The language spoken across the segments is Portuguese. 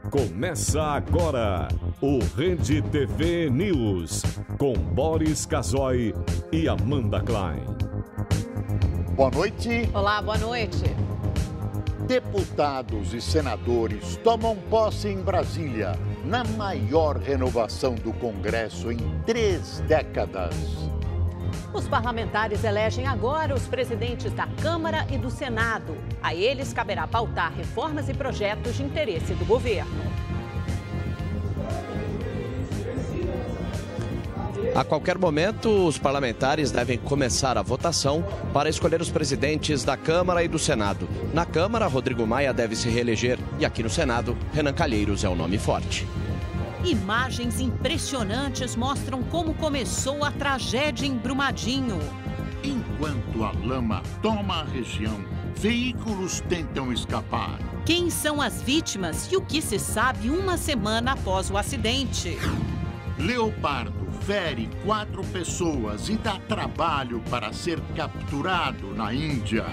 Começa agora o Rede TV News, com Boris Casoy e Amanda Klein. Boa noite. Olá, boa noite. Deputados e senadores tomam posse em Brasília, na maior renovação do Congresso em 3 décadas. Os parlamentares elegem agora os presidentes da Câmara e do Senado. A eles caberá pautar reformas e projetos de interesse do governo. A qualquer momento, os parlamentares devem começar a votação para escolher os presidentes da Câmara e do Senado. Na Câmara, Rodrigo Maia deve se reeleger e aqui no Senado, Renan Calheiros é o nome forte. Imagens impressionantes mostram como começou a tragédia em Brumadinho. Enquanto a lama toma a região, veículos tentam escapar. Quem são as vítimas e o que se sabe uma semana após o acidente? Leopardo fere 4 pessoas e dá trabalho para ser capturado na Índia.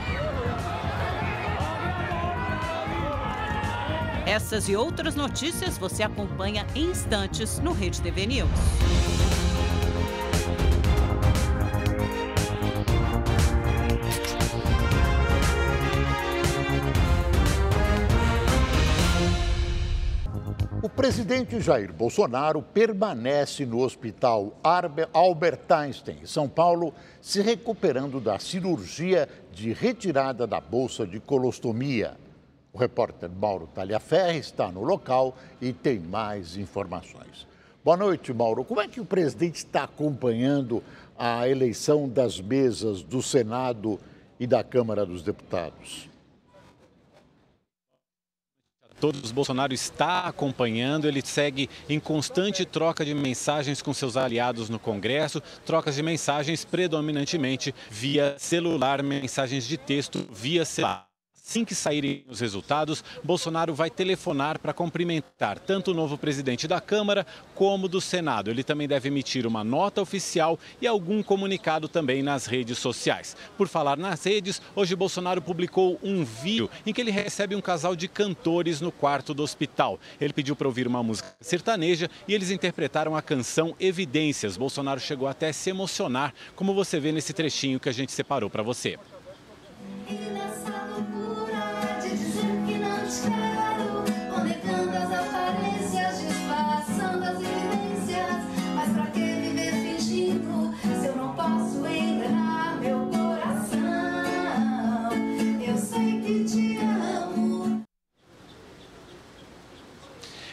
Essas e outras notícias você acompanha em instantes no Rede TV News. O presidente Jair Bolsonaro permanece no hospital Albert Einstein, em São Paulo, se recuperando da cirurgia de retirada da bolsa de colostomia. O repórter Mauro Taliaferri está no local e tem mais informações. Boa noite, Mauro. Como é que o presidente está acompanhando a eleição das mesas do Senado e da Câmara dos Deputados? Todos Bolsonaro está acompanhando, ele segue em constante troca de mensagens com seus aliados no Congresso, trocas de mensagens predominantemente via celular, mensagens de texto via celular. Assim que saírem os resultados, Bolsonaro vai telefonar para cumprimentar tanto o novo presidente da Câmara como do Senado. Ele também deve emitir uma nota oficial e algum comunicado também nas redes sociais. Por falar nas redes, hoje Bolsonaro publicou um vídeo em que ele recebe um casal de cantores no quarto do hospital. Ele pediu para ouvir uma música sertaneja e eles interpretaram a canção Evidências. Bolsonaro chegou até a se emocionar, como você vê nesse trechinho que a gente separou para você.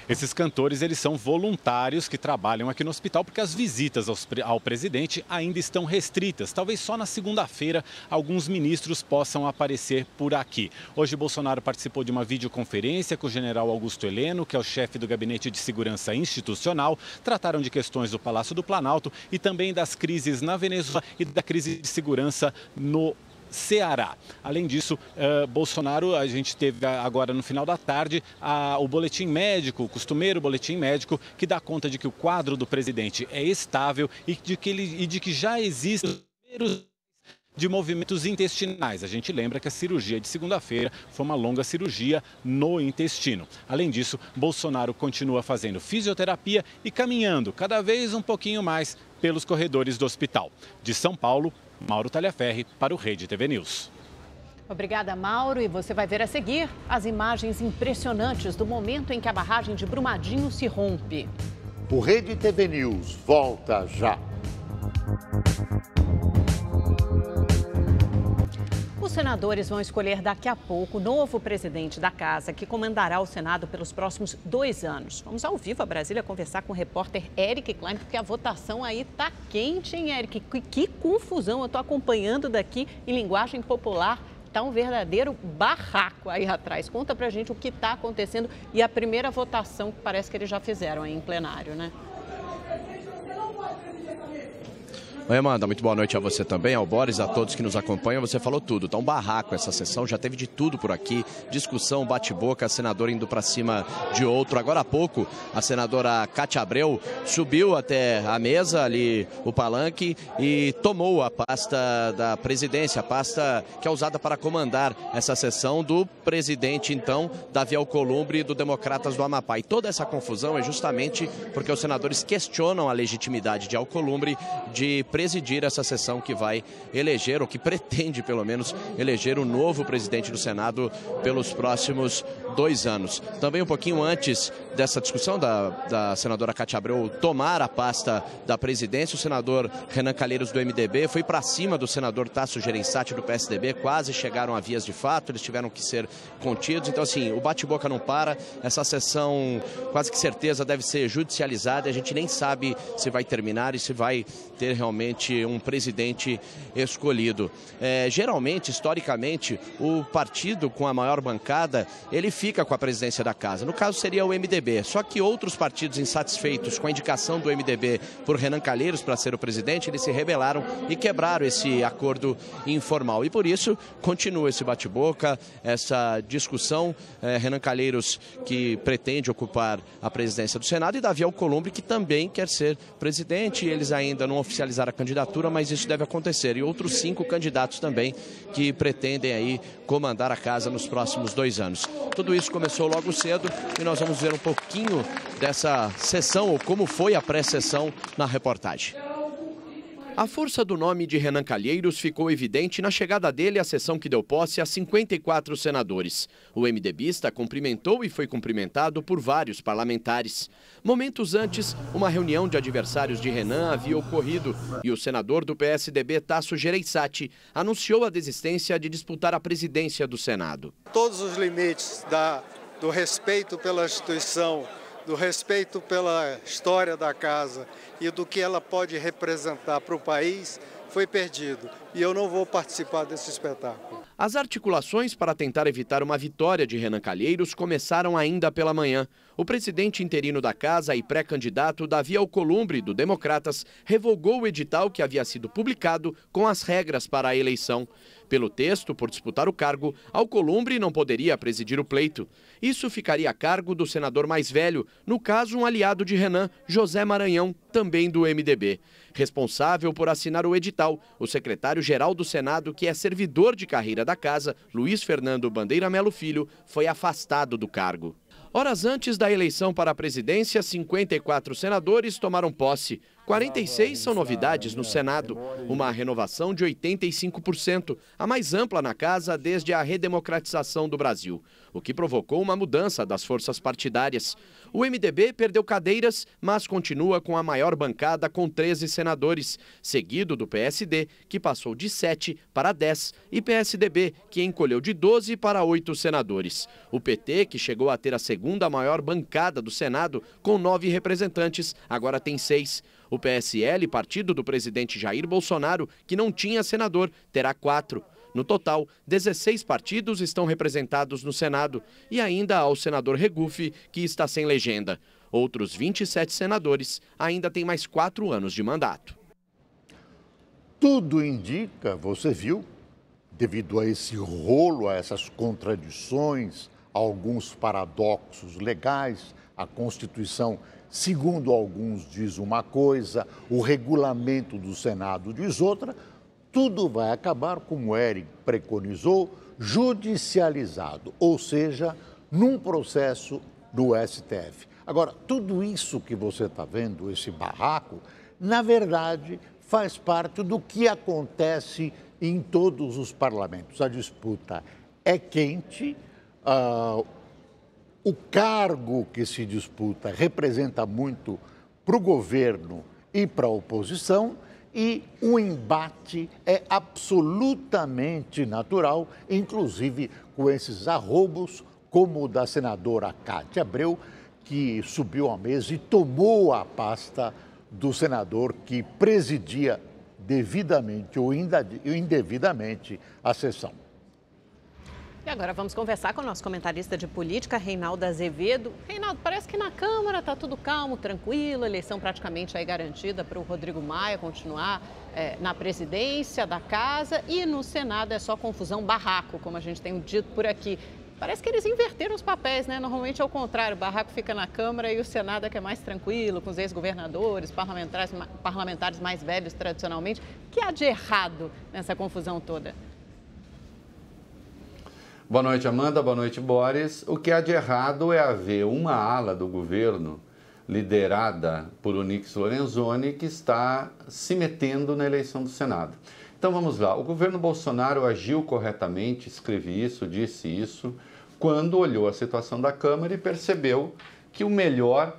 Esses cantores, eles são voluntários que trabalham aqui no hospital porque as visitas ao presidente ainda estão restritas. Talvez só na segunda-feira alguns ministros possam aparecer por aqui. Hoje Bolsonaro participou de uma videoconferência com o general Augusto Heleno, que é o chefe do Gabinete de Segurança Institucional. Trataram de questões do Palácio do Planalto e também das crises na Venezuela e da crise de segurança no Ceará. Além disso, Bolsonaro, a gente teve agora no final da tarde o boletim médico, o costumeiro boletim médico, que dá conta de que o quadro do presidente é estável e de que já existem de movimentos intestinais. A gente lembra que a cirurgia de segunda-feira foi uma longa cirurgia no intestino. Além disso, Bolsonaro continua fazendo fisioterapia e caminhando cada vez um pouquinho mais pelos corredores do hospital. De São Paulo, Mauro Taliaferri para o Rede TV News. Obrigada, Mauro. E você vai ver a seguir as imagens impressionantes do momento em que a barragem de Brumadinho se rompe. O Rede TV News volta já. Os senadores vão escolher daqui a pouco o novo presidente da casa, que comandará o Senado pelos próximos 2 anos. Vamos ao vivo a Brasília conversar com o repórter Eric Klein, porque a votação aí está quente, hein, Eric? Que confusão, eu estou acompanhando daqui em linguagem popular. Está um verdadeiro barraco aí atrás. Conta pra gente o que está acontecendo e a primeira votação que parece que eles já fizeram aí em plenário, né? Oi, Amanda, muito boa noite a você também, ao Boris, a todos que nos acompanham. Você falou tudo, tá um barraco essa sessão, já teve de tudo por aqui, discussão, bate-boca, senador indo para cima de outro. Agora há pouco, a senadora Cátia Abreu subiu até a mesa ali, o palanque, e tomou a pasta da presidência, a pasta que é usada para comandar essa sessão do presidente, então, Davi Alcolumbre, do Democratas do Amapá. E toda essa confusão é justamente porque os senadores questionam a legitimidade de Alcolumbre de presidir essa sessão que vai eleger, ou que pretende, pelo menos, eleger o novo presidente do Senado pelos próximos 2 anos. Também um pouquinho antes dessa discussão da senadora Cátia Abreu tomar a pasta da presidência, o senador Renan Calheiros do MDB foi para cima do senador Tasso Gereissati do PSDB, quase chegaram a vias de fato, eles tiveram que ser contidos. Então, assim, o bate-boca não para, essa sessão quase que certeza deve ser judicializada, a gente nem sabe se vai terminar e se vai ter realmente um presidente escolhido. Geralmente, historicamente, o partido com a maior bancada, ele fica com a presidência da casa. No caso, seria o MDB. Só que outros partidos insatisfeitos com a indicação do MDB por Renan Calheiros para ser o presidente, eles se rebelaram e quebraram esse acordo informal. E por isso, continua esse bate-boca, essa discussão. Renan Calheiros, que pretende ocupar a presidência do Senado, e Davi Alcolumbre, que também quer ser presidente. Eles ainda não oficializaram a candidatura, mas isso deve acontecer. E outros 5 candidatos também que pretendem aí comandar a casa nos próximos 2 anos. Tudo isso começou logo cedo e nós vamos ver um pouquinho dessa sessão, ou como foi a pré-sessão, na reportagem. A força do nome de Renan Calheiros ficou evidente na chegada dele à sessão que deu posse a 54 senadores. O MDBista cumprimentou e foi cumprimentado por vários parlamentares. Momentos antes, uma reunião de adversários de Renan havia ocorrido e o senador do PSDB, Tasso Gereissati, anunciou a desistência de disputar a presidência do Senado. Todos os limites do respeito pela instituição, do respeito pela história da casa e do que ela pode representar para o país, foi perdido. E eu não vou participar desse espetáculo. As articulações para tentar evitar uma vitória de Renan Calheiros começaram ainda pela manhã. O presidente interino da casa e pré-candidato Davi Alcolumbre, do Democratas, revogou o edital que havia sido publicado com as regras para a eleição. Pelo texto, por disputar o cargo, Alcolumbre não poderia presidir o pleito. Isso ficaria a cargo do senador mais velho, no caso um aliado de Renan, José Maranhão, também do MDB. Responsável por assinar o edital, o secretário-geral do Senado, que é servidor de carreira da casa, Luiz Fernando Bandeira Melo Filho, foi afastado do cargo. Horas antes da eleição para a presidência, 54 senadores tomaram posse. 46 são novidades no Senado, uma renovação de 85%, a mais ampla na casa desde a redemocratização do Brasil, o que provocou uma mudança das forças partidárias. O MDB perdeu cadeiras, mas continua com a maior bancada com 13 senadores, seguido do PSD, que passou de 7 para 10, e PSDB, que encolheu de 12 para 8 senadores. O PT, que chegou a ter a segunda maior bancada do Senado, com 9 representantes, agora tem 6. O PSL, partido do presidente Jair Bolsonaro, que não tinha senador, terá 4. No total, 16 partidos estão representados no Senado e ainda há o senador Regufe, que está sem legenda. Outros 27 senadores ainda têm mais 4 anos de mandato. Tudo indica, você viu, devido a esse rolo, a essas contradições, a alguns paradoxos legais, a Constituição, segundo alguns, diz uma coisa, o regulamento do Senado diz outra. Tudo vai acabar, como o Eric preconizou, judicializado, ou seja, num processo do STF. Agora, tudo isso que você está vendo, esse barraco, na verdade, faz parte do que acontece em todos os parlamentos. A disputa é quente, o cargo que se disputa representa muito para o governo e para a oposição, e o embate é absolutamente natural, inclusive com esses arroubos, como o da senadora Cátia Abreu, que subiu à mesa e tomou a pasta do senador que presidia devidamente ou indevidamente a sessão. E agora vamos conversar com o nosso comentarista de política, Reinaldo Azevedo. Reinaldo, parece que na Câmara está tudo calmo, tranquilo, a eleição praticamente aí garantida para o Rodrigo Maia continuar na presidência da casa, e no Senado é só confusão, barraco, como a gente tem dito por aqui. Parece que eles inverteram os papéis, né? Normalmente é o contrário, o barraco fica na Câmara e o Senado é que é mais tranquilo, com os ex-governadores, parlamentares mais velhos tradicionalmente. O que há de errado nessa confusão toda? Boa noite, Amanda. Boa noite, Boris. O que há de errado é haver uma ala do governo liderada por Onyx Lorenzoni que está se metendo na eleição do Senado. Então vamos lá. O governo Bolsonaro agiu corretamente, escrevi isso, disse isso, quando olhou a situação da Câmara e percebeu que o melhor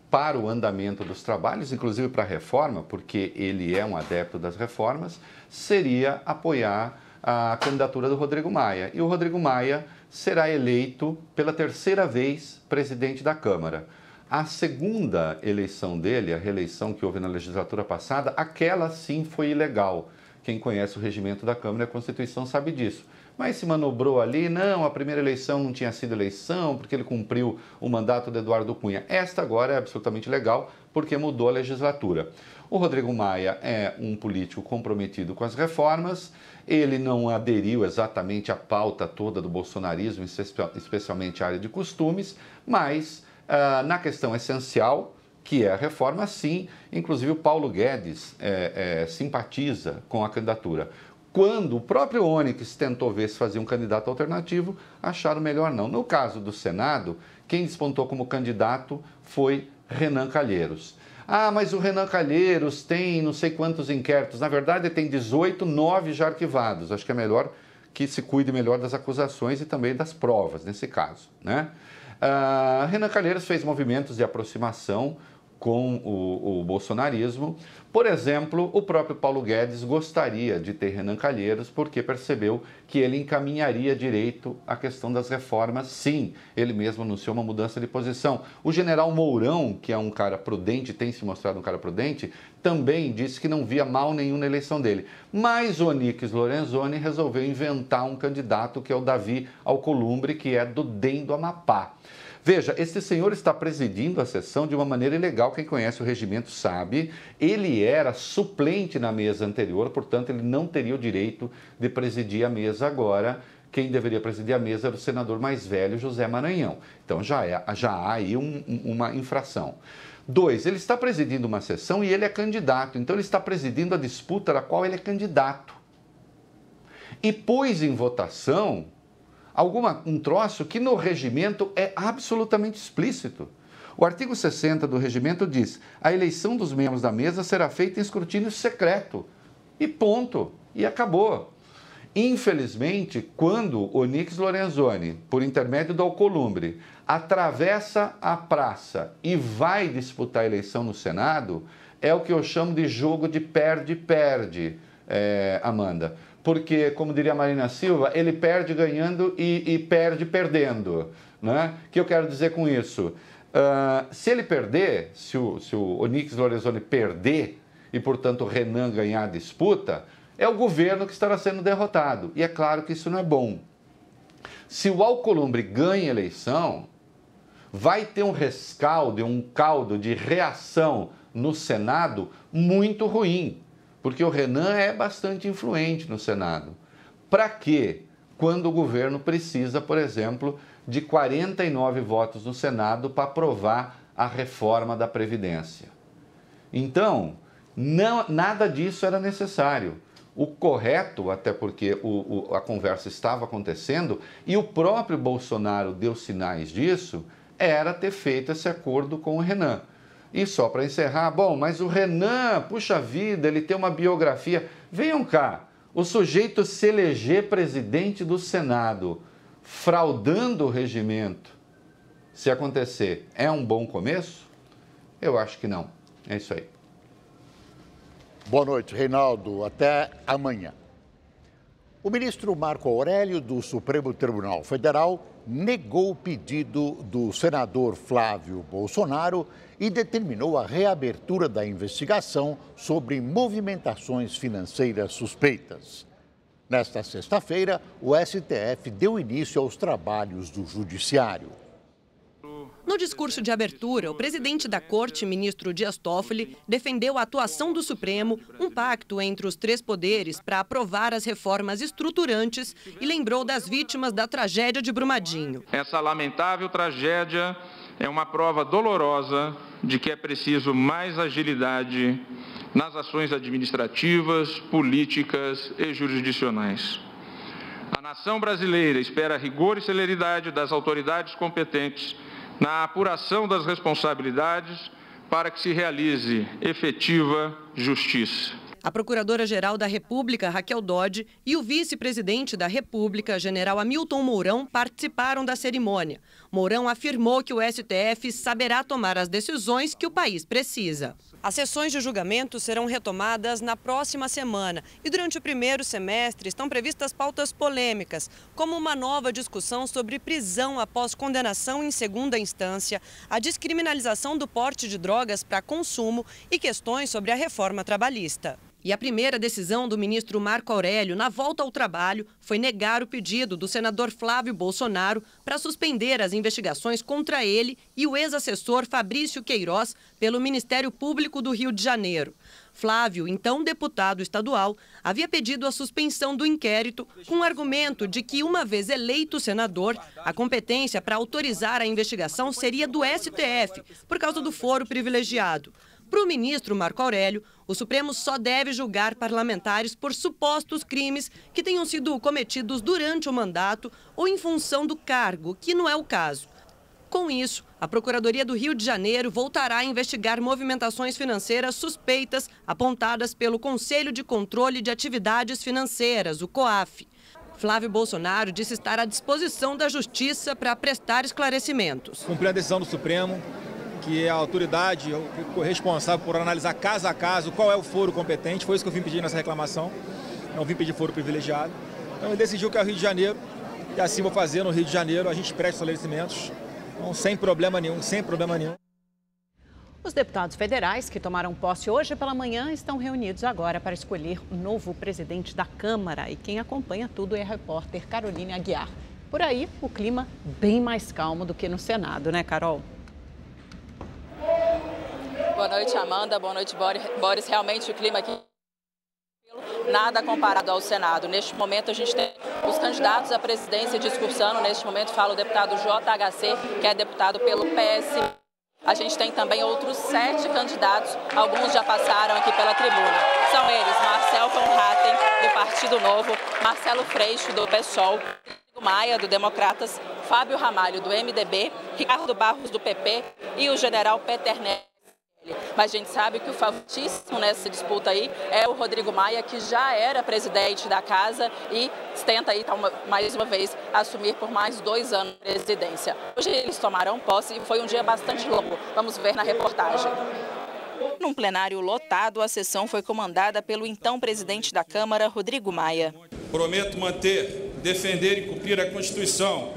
para o andamento dos trabalhos, inclusive para a reforma, porque ele é um adepto das reformas, seria apoiar a candidatura do Rodrigo Maia. E o Rodrigo Maia será eleito pela terceira vez presidente da Câmara. A segunda eleição dele, a reeleição que houve na legislatura passada, aquela sim foi ilegal. Quem conhece o regimento da Câmara e a Constituição sabe disso. Mas se manobrou ali, não, a primeira eleição não tinha sido eleição, porque ele cumpriu o mandato de Eduardo Cunha. Esta agora é absolutamente legal, porque mudou a legislatura. O Rodrigo Maia é um político comprometido com as reformas, ele não aderiu exatamente à pauta toda do bolsonarismo, especialmente a área de costumes, mas na questão essencial, que é a reforma, sim, inclusive o Paulo Guedes simpatiza com a candidatura. Quando o próprio Onyx tentou ver se fazia um candidato alternativo, acharam melhor não. No caso do Senado, quem despontou como candidato foi Renan Calheiros. Ah, mas o Renan Calheiros tem não sei quantos inquéritos. Na verdade, tem 18, 9 já arquivados. Acho que é melhor que se cuide melhor das acusações e também das provas, nesse caso, né? Renan Calheiros fez movimentos de aproximação com o bolsonarismo. Por exemplo, o próprio Paulo Guedes gostaria de ter Renan Calheiros porque percebeu que ele encaminharia direito a questão das reformas. Sim, ele mesmo anunciou uma mudança de posição. O general Mourão, que é um cara prudente, tem se mostrado um cara prudente, também disse que não via mal nenhum na eleição dele. Mas o Onyx Lorenzoni resolveu inventar um candidato que é o Davi Alcolumbre, que é do DEM do Amapá. Veja, esse senhor está presidindo a sessão de uma maneira ilegal, quem conhece o regimento sabe. Ele era suplente na mesa anterior, portanto ele não teria o direito de presidir a mesa agora. Quem deveria presidir a mesa era o senador mais velho, José Maranhão. Então já há aí uma infração. 2, ele está presidindo uma sessão e ele é candidato, então ele está presidindo a disputa da qual ele é candidato. E pôs em votação um troço que no regimento é absolutamente explícito. O artigo 60 do regimento diz: a eleição dos membros da mesa será feita em escrutínio secreto. E ponto. E acabou. Infelizmente, quando Onyx Lorenzoni, por intermédio do Alcolumbre, atravessa a praça e vai disputar a eleição no Senado, é o que eu chamo de jogo de perde-perde, Amanda. Porque, como diria a Marina Silva, ele perde ganhando e perde perdendo, né? O que eu quero dizer com isso? Se ele perder, se o Onyx Lorenzoni perder e, portanto, o Renan ganhar a disputa, é o governo que estará sendo derrotado. E é claro que isso não é bom. Se o Alcolumbre ganha a eleição, vai ter um rescaldo, um caldo de reação no Senado muito ruim. Porque o Renan é bastante influente no Senado. Para quê? Quando o governo precisa, por exemplo, de 49 votos no Senado para aprovar a reforma da Previdência. Então, nada disso era necessário. O correto, até porque a conversa estava acontecendo e o próprio Bolsonaro deu sinais disso, era ter feito esse acordo com o Renan. E só para encerrar, bom, mas o Renan, puxa vida, ele tem uma biografia. Venham cá, o sujeito se eleger presidente do Senado, fraudando o regimento, se acontecer, é um bom começo? Eu acho que não. É isso aí. Boa noite, Reinaldo. Até amanhã. O ministro Marco Aurélio, do Supremo Tribunal Federal, negou o pedido do senador Flávio Bolsonaro e determinou a reabertura da investigação sobre movimentações financeiras suspeitas. Nesta sexta-feira, o STF deu início aos trabalhos do Judiciário. No discurso de abertura, o presidente da Corte, ministro Dias Toffoli, defendeu a atuação do Supremo, um pacto entre os três poderes para aprovar as reformas estruturantes e lembrou das vítimas da tragédia de Brumadinho. Essa lamentável tragédia é uma prova dolorosa de que é preciso mais agilidade nas ações administrativas, políticas e jurisdicionais. A nação brasileira espera rigor e celeridade das autoridades competentes na apuração das responsabilidades para que se realize efetiva justiça. A Procuradora-Geral da República, Raquel Dodge, e o vice-presidente da República, general Hamilton Mourão, participaram da cerimônia. Mourão afirmou que o STF saberá tomar as decisões que o país precisa. As sessões de julgamento serão retomadas na próxima semana e durante o primeiro semestre estão previstas pautas polêmicas, como uma nova discussão sobre prisão após condenação em segunda instância, a descriminalização do porte de drogas para consumo e questões sobre a reforma trabalhista. E a primeira decisão do ministro Marco Aurélio na volta ao trabalho foi negar o pedido do senador Flávio Bolsonaro para suspender as investigações contra ele e o ex-assessor Fabrício Queiroz pelo Ministério Público do Rio de Janeiro. Flávio, então deputado estadual, havia pedido a suspensão do inquérito com o argumento de que, uma vez eleito senador, a competência para autorizar a investigação seria do STF, por causa do foro privilegiado. Para o ministro Marco Aurélio, o Supremo só deve julgar parlamentares por supostos crimes que tenham sido cometidos durante o mandato ou em função do cargo, que não é o caso. Com isso, a Procuradoria do Rio de Janeiro voltará a investigar movimentações financeiras suspeitas apontadas pelo Conselho de Controle de Atividades Financeiras, o COAF. Flávio Bolsonaro disse estar à disposição da Justiça para prestar esclarecimentos. Cumprir a decisão do Supremo, que é a autoridade responsável por analisar caso a caso qual é o foro competente. Foi isso que eu vim pedir nessa reclamação. Não vim pedir foro privilegiado. Então ele decidiu que é o Rio de Janeiro e assim vou fazer no Rio de Janeiro. A gente presta esclarecimentos, então, sem problema nenhum, sem problema nenhum. Os deputados federais que tomaram posse hoje pela manhã estão reunidos agora para escolher o novo presidente da Câmara. E quem acompanha tudo é a repórter Caroline Aguiar. Por aí, o clima bem mais calmo do que no Senado, né, Carol? Boa noite, Amanda. Boa noite, Boris. Realmente o clima aqui nada comparado ao Senado. Neste momento a gente tem os candidatos à presidência discursando. Neste momento fala o deputado JHC, que é deputado pelo PS. A gente tem também outros 7 candidatos. Alguns já passaram aqui pela tribuna. São eles: Marcel von Hatten, do Partido Novo, Marcelo Freixo, do PSOL, Rodrigo Maia, do Democratas, Fábio Ramalho, do MDB, Ricardo Barros, do PP e o general Peter Neves. Mas a gente sabe que o favoritíssimo nessa disputa aí é o Rodrigo Maia, que já era presidente da casa e tenta aí, mais uma vez, assumir por mais 2 anos a presidência. Hoje eles tomaram posse e foi um dia bastante longo. Vamos ver na reportagem. Num plenário lotado, a sessão foi comandada pelo então presidente da Câmara, Rodrigo Maia. Prometo manter, defender e cumprir a Constituição,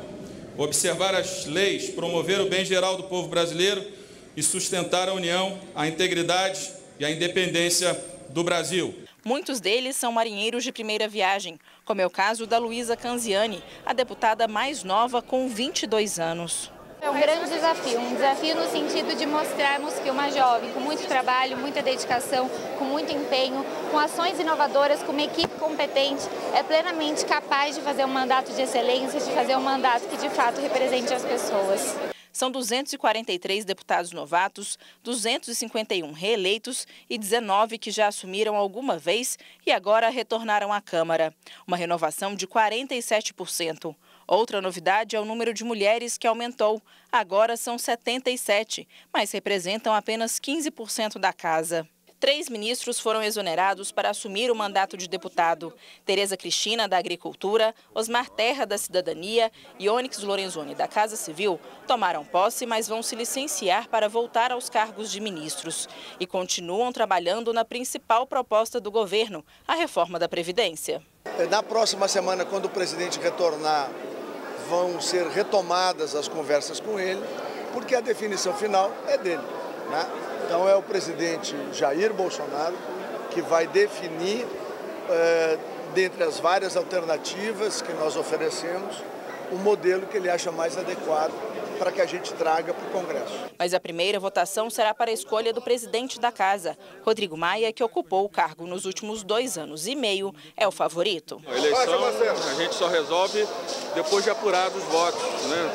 observar as leis, promover o bem geral do povo brasileiro e sustentar a união, a integridade e a independência do Brasil. Muitos deles são marinheiros de primeira viagem, como é o caso da Luísa Canziani, a deputada mais nova com 22 anos. É um grande desafio, um desafio no sentido de mostrarmos que uma jovem com muito trabalho, muita dedicação, com muito empenho, com ações inovadoras, com uma equipe competente, é plenamente capaz de fazer um mandato de excelência, de fazer um mandato que de fato represente as pessoas. São 243 deputados novatos, 251 reeleitos e 19 que já assumiram alguma vez e agora retornaram à Câmara. Uma renovação de 47%. Outra novidade é o número de mulheres que aumentou. Agora são 77, mas representam apenas 15% da casa. 3 ministros foram exonerados para assumir o mandato de deputado. Tereza Cristina, da Agricultura, Osmar Terra, da Cidadania e Onyx Lorenzoni, da Casa Civil, tomaram posse, mas vão se licenciar para voltar aos cargos de ministros. E continuam trabalhando na principal proposta do governo, a reforma da Previdência. Na próxima semana, quando o presidente retornar, vão ser retomadas as conversas com ele, porque a definição final é dele, né? Então é o presidente Jair Bolsonaro que vai definir dentre as várias alternativas que nós oferecemos, o modelo que ele acha mais adequado para que a gente traga para o Congresso. Mas a primeira votação será para a escolha do presidente da Casa. Rodrigo Maia, que ocupou o cargo nos últimos 2 anos e meio, é o favorito. A eleição a gente só resolve depois de apurados os votos, né?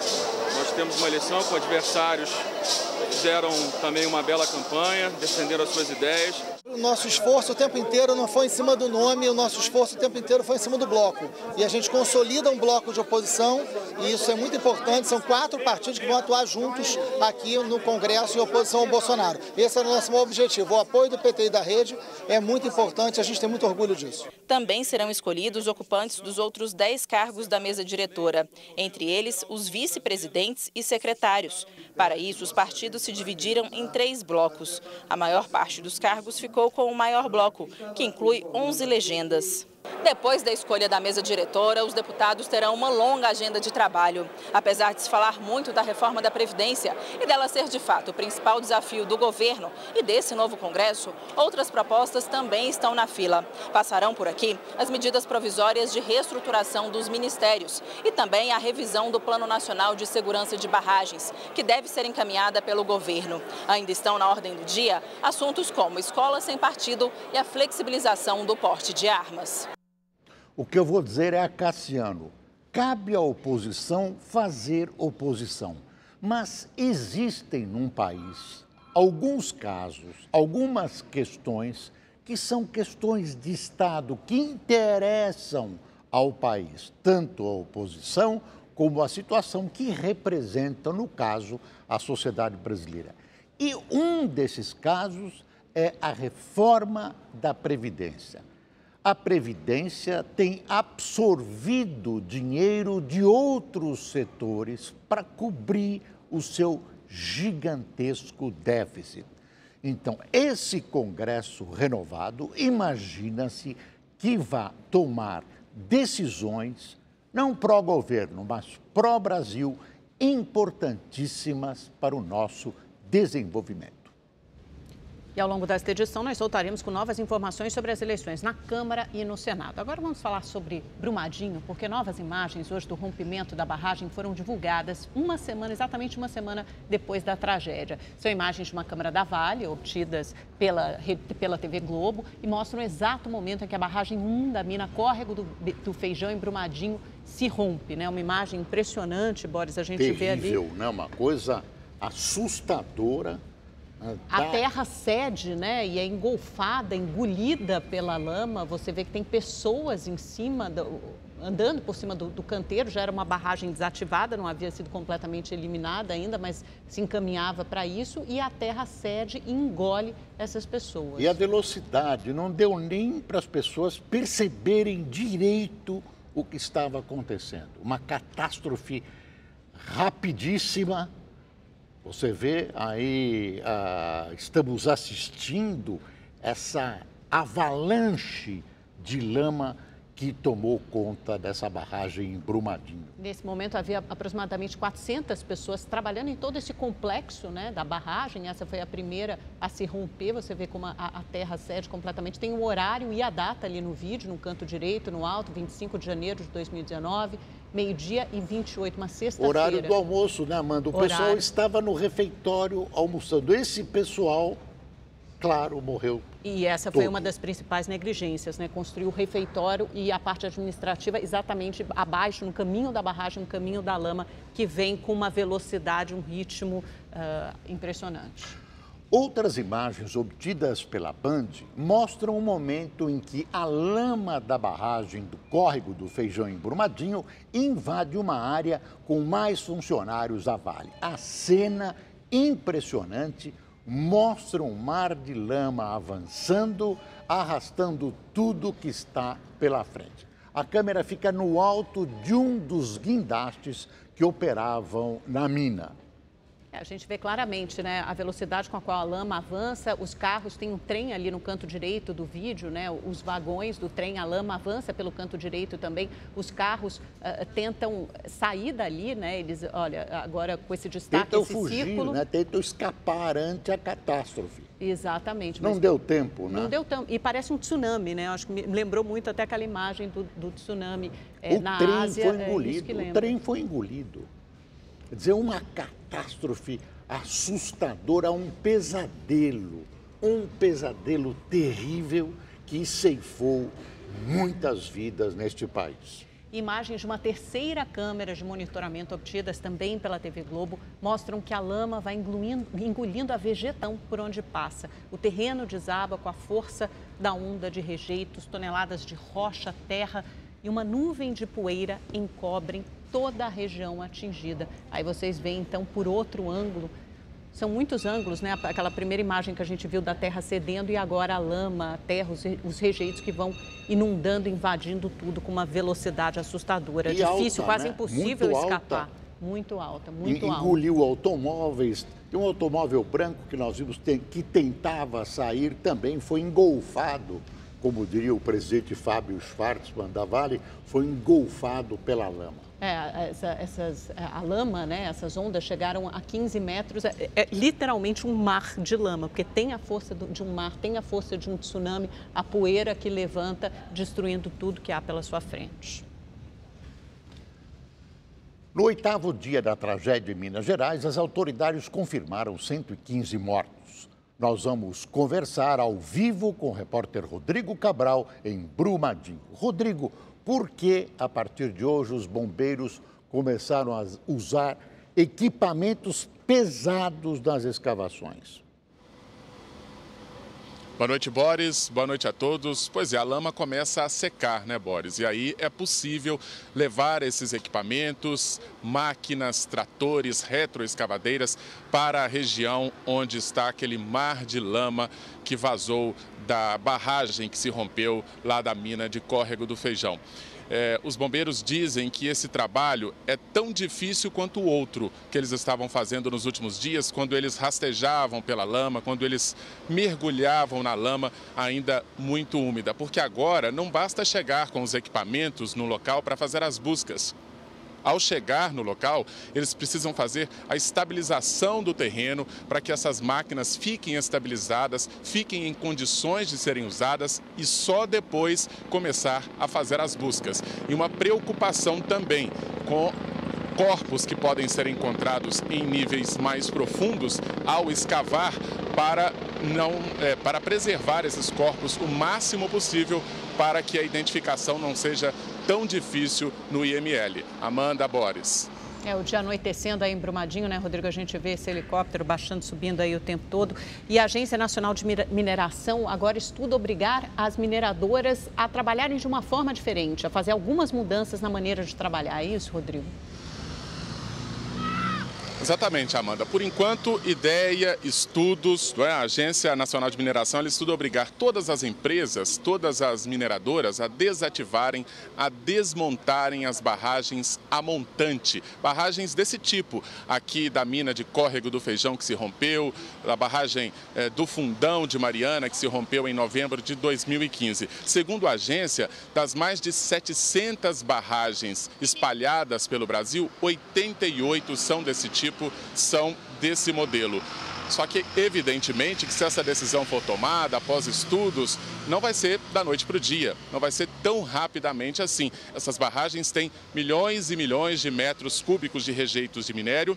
Nós temos uma eleição com adversários que fizeram também uma bela campanha, defenderam as suas ideias. O nosso esforço o tempo inteiro não foi em cima do nome, o nosso esforço o tempo inteiro foi em cima do bloco. E a gente consolida um bloco de oposição, e isso é muito importante. São 4 partidos que vão atuar juntos aqui no Congresso em oposição ao Bolsonaro. Esse é o nosso objetivo. O apoio do PT e da Rede é muito importante, a gente tem muito orgulho disso. Também serão escolhidos ocupantes dos outros 10 cargos da mesa diretora, entre eles os vice-presidentes e secretários. Para isso, os partidos se dividiram em 3 blocos. A maior parte dos cargos ficou com o maior bloco, que inclui 11 legendas. Depois da escolha da mesa diretora, os deputados terão uma longa agenda de trabalho. Apesar de se falar muito da reforma da Previdência e dela ser, de fato, o principal desafio do governo e desse novo Congresso, outras propostas também estão na fila. Passarão por aqui as medidas provisórias de reestruturação dos ministérios e também a revisão do Plano Nacional de Segurança de Barragens, que deve ser encaminhada pelo governo. Ainda estão na ordem do dia assuntos como escola sem partido e a flexibilização do porte de armas. O que eu vou dizer é a Cassiano, cabe à oposição fazer oposição, mas existem num país alguns casos, algumas questões que são questões de Estado que interessam ao país, tanto a oposição como a situação que representa, no caso, a sociedade brasileira. E um desses casos é a reforma da Previdência. A Previdência tem absorvido dinheiro de outros setores para cobrir o seu gigantesco déficit. Então, esse Congresso renovado, imagina-se que vai tomar decisões, não pró-governo, mas pró-Brasil, importantíssimas para o nosso desenvolvimento. E ao longo desta edição, nós voltaremos com novas informações sobre as eleições na Câmara e no Senado. Agora vamos falar sobre Brumadinho, porque novas imagens hoje do rompimento da barragem foram divulgadas exatamente uma semana depois da tragédia. São imagens de uma câmera da Vale, obtidas pela TV Globo, e mostram o exato momento em que a barragem 1 da mina Córrego do Feijão, em Brumadinho, se rompe, né? Uma imagem impressionante, Boris, a gente vê ali. Terrível, né? Uma coisa assustadora. A terra cede, né, e é engolfada, engolida pela lama. Você vê que tem pessoas em cima, andando por cima do canteiro. Já era uma barragem desativada, não havia sido completamente eliminada ainda, mas se encaminhava para isso. E a terra cede e engole essas pessoas. E a velocidade não deu nem para as pessoas perceberem direito o que estava acontecendo. Uma catástrofe rapidíssima. Você vê aí, estamos assistindo essa avalanche de lama que tomou conta dessa barragem em Brumadinho. Nesse momento havia aproximadamente 400 pessoas trabalhando em todo esse complexo, né, da barragem. Essa foi a primeira a se romper. Você vê como a terra cede completamente. Tem o horário e a data ali no vídeo, no canto direito, no alto, 25 de janeiro de 2019. Meio-dia e 28, uma sexta-feira. Horário do almoço, né, Amanda? O pessoal estava no refeitório almoçando. Esse pessoal, claro, morreu. E essa foi uma das principais negligências, né? Construir o refeitório e a parte administrativa exatamente abaixo, no caminho da barragem, no caminho da lama, que vem com uma velocidade, um ritmo impressionante. Outras imagens obtidas pela Band mostram o momento em que a lama da barragem do Córrego do Feijão em Brumadinho invade uma área com mais funcionários da Vale. A cena impressionante mostra um mar de lama avançando, arrastando tudo que está pela frente. A câmera fica no alto de um dos guindastes que operavam na mina. A gente vê claramente, né, a velocidade com a qual a lama avança. Os carros, tem um trem ali no canto direito do vídeo, né? Os vagões do trem, a lama avança pelo canto direito também. Os carros tentam sair dali, né? Eles, olha, agora com esse destaque, tentam esse fugir, círculo, né? Tentam escapar ante a catástrofe. Exatamente. Não deu tempo, né? Não deu tempo. E parece um tsunami, né? Acho que me lembrou muito até aquela imagem do tsunami na Ásia. O trem foi engolido. Quer dizer, uma catástrofe assustadora, um pesadelo terrível que ceifou muitas vidas neste país. Imagens de uma terceira câmera de monitoramento obtidas também pela TV Globo mostram que a lama vai engolindo a vegetação por onde passa. O terreno desaba com a força da onda de rejeitos, toneladas de rocha, terra e uma nuvem de poeira encobrem toda a região atingida. Aí vocês veem então por outro ângulo. São muitos ângulos, né? Aquela primeira imagem que a gente viu da terra cedendo e agora a lama, a terra, os rejeitos que vão inundando, invadindo tudo com uma velocidade assustadora. Difícil, quase impossível escapar. Muito alta, muito alta. Engoliu automóveis. Tem um automóvel branco que nós vimos que tentava sair, também foi engolfado, como diria o presidente Fábio Schwartzman da Vale, foi engolfado pela lama. A lama, né, essas ondas chegaram a 15 metros, é literalmente um mar de lama, porque tem a força de um mar, tem a força de um tsunami, a poeira que levanta, destruindo tudo que há pela sua frente. No 8º dia da tragédia em Minas Gerais, as autoridades confirmaram 115 mortos. Nós vamos conversar ao vivo com o repórter Rodrigo Cabral em Brumadinho. Rodrigo, por que, a partir de hoje, os bombeiros começaram a usar equipamentos pesados nas escavações? Boa noite, Boris. Boa noite a todos. Pois é, a lama começa a secar, né, Boris? E aí é possível levar esses equipamentos, máquinas, tratores, retroescavadeiras para a região onde está aquele mar de lama que vazou da barragem que se rompeu lá da mina de Córrego do Feijão. Os bombeiros dizem que esse trabalho é tão difícil quanto o outro que eles estavam fazendo nos últimos dias, quando eles rastejavam pela lama, quando eles mergulhavam na lama ainda muito úmida. Porque agora não basta chegar com os equipamentos no local para fazer as buscas. Ao chegar no local, eles precisam fazer a estabilização do terreno para que essas máquinas fiquem estabilizadas, fiquem em condições de serem usadas e só depois começar a fazer as buscas. E uma preocupação também com corpos que podem ser encontrados em níveis mais profundos ao escavar para preservar esses corpos o máximo possível para que a identificação não seja tão difícil no IML. Amanda, Boris. O dia anoitecendo aí em Brumadinho, né, Rodrigo? A gente vê esse helicóptero baixando, subindo aí o tempo todo. E a Agência Nacional de Mineração agora estuda obrigar as mineradoras a trabalharem de uma forma diferente, a fazer algumas mudanças na maneira de trabalhar. É isso, Rodrigo? Exatamente, Amanda. Por enquanto, ideia, estudos, a Agência Nacional de Mineração, ela estuda obrigar todas as empresas, todas as mineradoras a desativarem, a desmontarem as barragens a montante. Barragens desse tipo, aqui da mina de Córrego do Feijão que se rompeu, a barragem do Fundão de Mariana que se rompeu em novembro de 2015. Segundo a agência, das mais de 700 barragens espalhadas pelo Brasil, 88 são desse tipo, são desse modelo. Só que, evidentemente, que se essa decisão for tomada após estudos, não vai ser da noite para o dia, não vai ser tão rapidamente assim. Essas barragens têm milhões e milhões de metros cúbicos de rejeitos de minério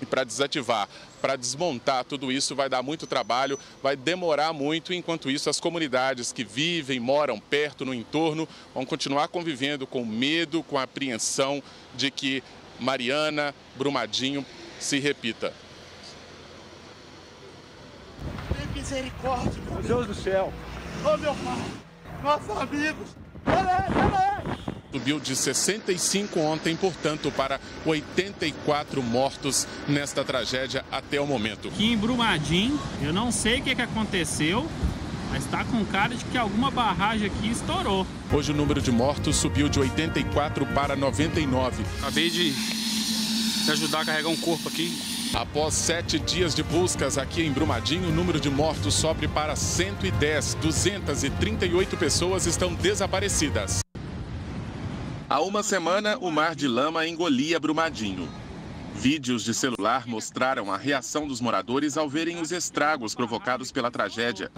e para desativar, para desmontar tudo isso vai dar muito trabalho, vai demorar muito. Enquanto isso, as comunidades que vivem, moram perto, no entorno, vão continuar convivendo com medo, com a apreensão de que Mariana, Brumadinho se repita. Tem misericórdia, meu Deus do céu. Ô, meu pai, nossos amigos. Subiu de 65 ontem, portanto, para 84 mortos nesta tragédia até o momento. Aqui em Brumadinho, eu não sei o que aconteceu, mas está com cara de que alguma barragem aqui estourou. Hoje o número de mortos subiu de 84 para 99. Acabei de ajudar a carregar um corpo aqui. Após 7 dias de buscas aqui em Brumadinho, o número de mortos sobe para 110. 238 pessoas estão desaparecidas. Há uma semana, o mar de lama engolia Brumadinho. Vídeos de celular mostraram a reação dos moradores ao verem os estragos provocados pela tragédia.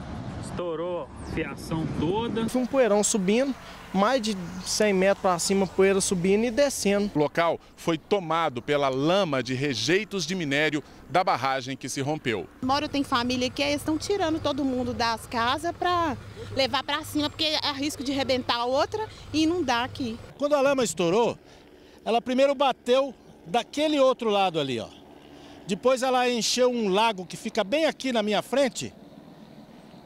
Estourou a fiação toda. Foi um poeirão subindo, mais de 100 metros para cima, poeira subindo e descendo. O local foi tomado pela lama de rejeitos de minério da barragem que se rompeu. Moro, tem família que eles estão tirando todo mundo das casas para levar para cima, porque há risco de arrebentar a outra e inundar aqui. Quando a lama estourou, ela primeiro bateu daquele outro lado ali, ó. Depois ela encheu um lago que fica bem aqui na minha frente.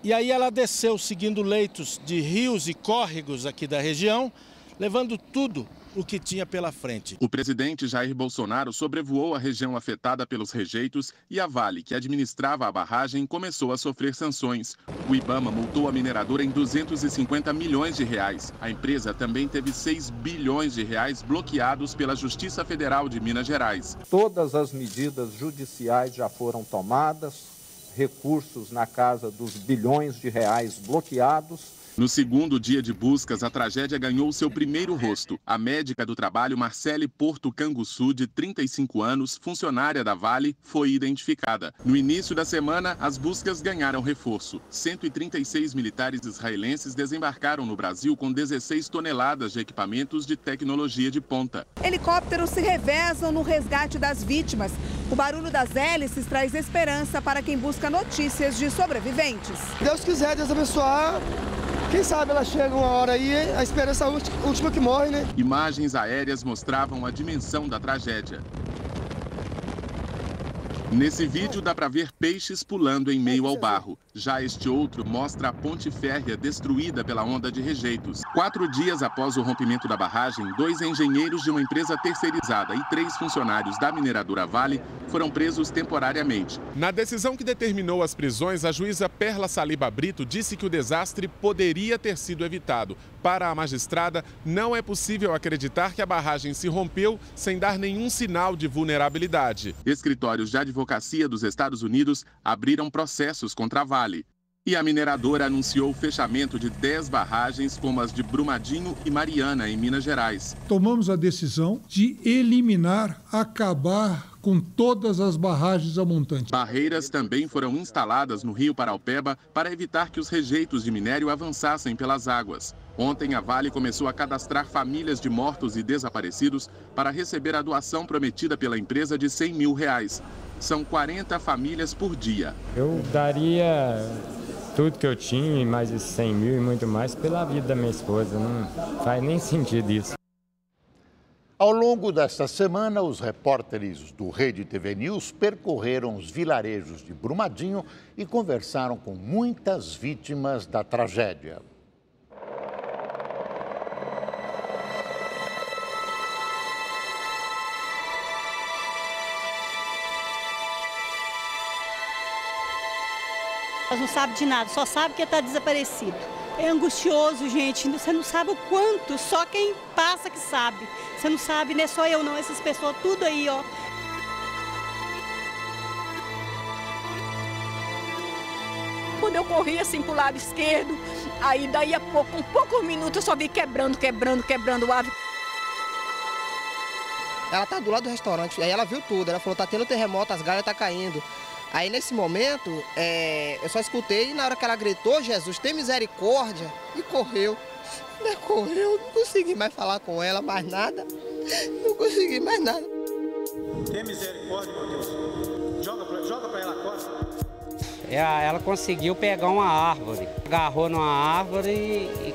E aí ela desceu seguindo leitos de rios e córregos aqui da região, levando tudo o que tinha pela frente. O presidente Jair Bolsonaro sobrevoou a região afetada pelos rejeitos e a Vale, que administrava a barragem, começou a sofrer sanções. O IBAMA multou a mineradora em 250 milhões de reais. A empresa também teve 6 bilhões de reais bloqueados pela Justiça Federal de Minas Gerais. Todas as medidas judiciais já foram tomadas, recursos na casa dos bilhões de reais bloqueados. No segundo dia de buscas, a tragédia ganhou seu primeiro rosto. A médica do trabalho, Marcele Porto Canguçu, de 35 anos, funcionária da Vale, foi identificada. No início da semana, as buscas ganharam reforço. 136 militares israelenses desembarcaram no Brasil com 16 toneladas de equipamentos de tecnologia de ponta. Helicópteros se revezam no resgate das vítimas. O barulho das hélices traz esperança para quem busca notícias de sobreviventes. Deus quiser, Deus abençoar. Quem sabe ela chega uma hora aí, a esperança é a última que morre, né? Imagens aéreas mostravam a dimensão da tragédia. Nesse vídeo dá para ver peixes pulando em meio ao barro. Já este outro mostra a ponte férrea destruída pela onda de rejeitos. 4 dias após o rompimento da barragem, 2 engenheiros de uma empresa terceirizada e 3 funcionários da mineradora Vale foram presos temporariamente. Na decisão que determinou as prisões, a juíza Perla Saliba Brito disse que o desastre poderia ter sido evitado. Para a magistrada, não é possível acreditar que a barragem se rompeu sem dar nenhum sinal de vulnerabilidade. Escritórios de advocacia dos Estados Unidos abriram processos contra a Vale. E a mineradora anunciou o fechamento de 10 barragens, como as de Brumadinho e Mariana, em Minas Gerais. Tomamos a decisão de eliminar, acabar com todas as barragens a montante. Barreiras também foram instaladas no Rio Paraupeba para evitar que os rejeitos de minério avançassem pelas águas. Ontem, a Vale começou a cadastrar famílias de mortos e desaparecidos para receber a doação prometida pela empresa de R$100 mil. São 40 famílias por dia. Eu daria tudo que eu tinha, mais de 100 mil e muito mais, pela vida da minha esposa. Não faz nem sentido isso. Ao longo desta semana, os repórteres do Rede TV News percorreram os vilarejos de Brumadinho e conversaram com muitas vítimas da tragédia. Nós não sabemos de nada, só sabe que está desaparecido. É angustioso, gente, você não sabe o quanto, só quem passa que sabe. Você não sabe, não é só eu não, essas pessoas, tudo aí, ó. Quando eu corri assim pro lado esquerdo, aí daí a pouco, um poucos minutos eu só vi quebrando o ave. Ela tá do lado do restaurante, aí ela viu tudo, ela falou, tá tendo terremoto, as galhas tá caindo. Aí nesse momento, eu só escutei e na hora que ela gritou, Jesus, tem misericórdia, e correu. Correu, não consegui mais falar com ela, mais nada, não consegui mais nada. Tem misericórdia, meu Deus, joga pra ela a costa. Ela conseguiu pegar uma árvore, agarrou numa árvore e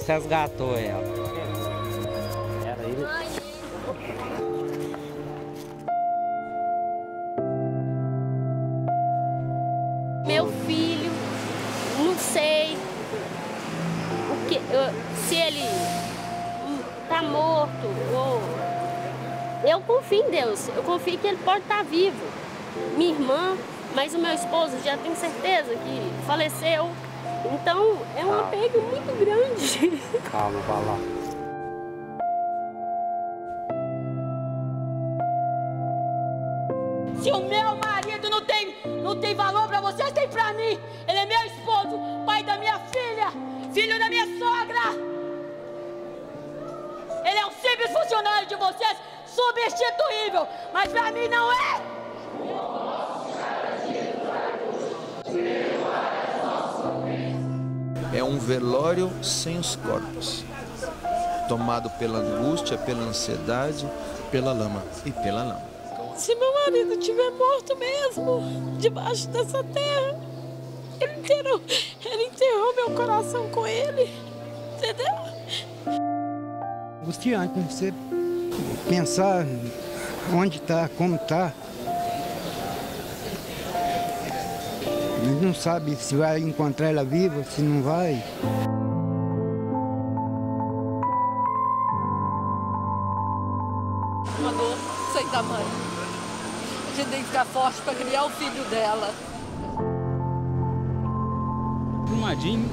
resgatou ela. Meu filho, não sei se ele tá morto ou... Eu confio em Deus, eu confio que ele pode estar vivo. Minha irmã, mas o meu esposo já tenho certeza que faleceu. Então é um apego muito grande. Calma, vai lá. Se o meu marido não tem valor pra vocês, tem pra mim. Ele é meu esposo, pai da minha filha, filho da minha sogra. Ele é um simples funcionário de vocês, substituível, mas pra mim não é. É um velório sem os corpos, tomado pela angústia, pela ansiedade, pela lama e pela lama. Se meu marido estiver morto mesmo, debaixo dessa terra, ele enterrou meu coração com ele, entendeu? Angustiante, você pensar onde está, como está. A gente não sabe se vai encontrar ela viva, se não vai. Uma dor sem tamanho. A gente tem que ficar forte para criar o filho dela. Brumadinho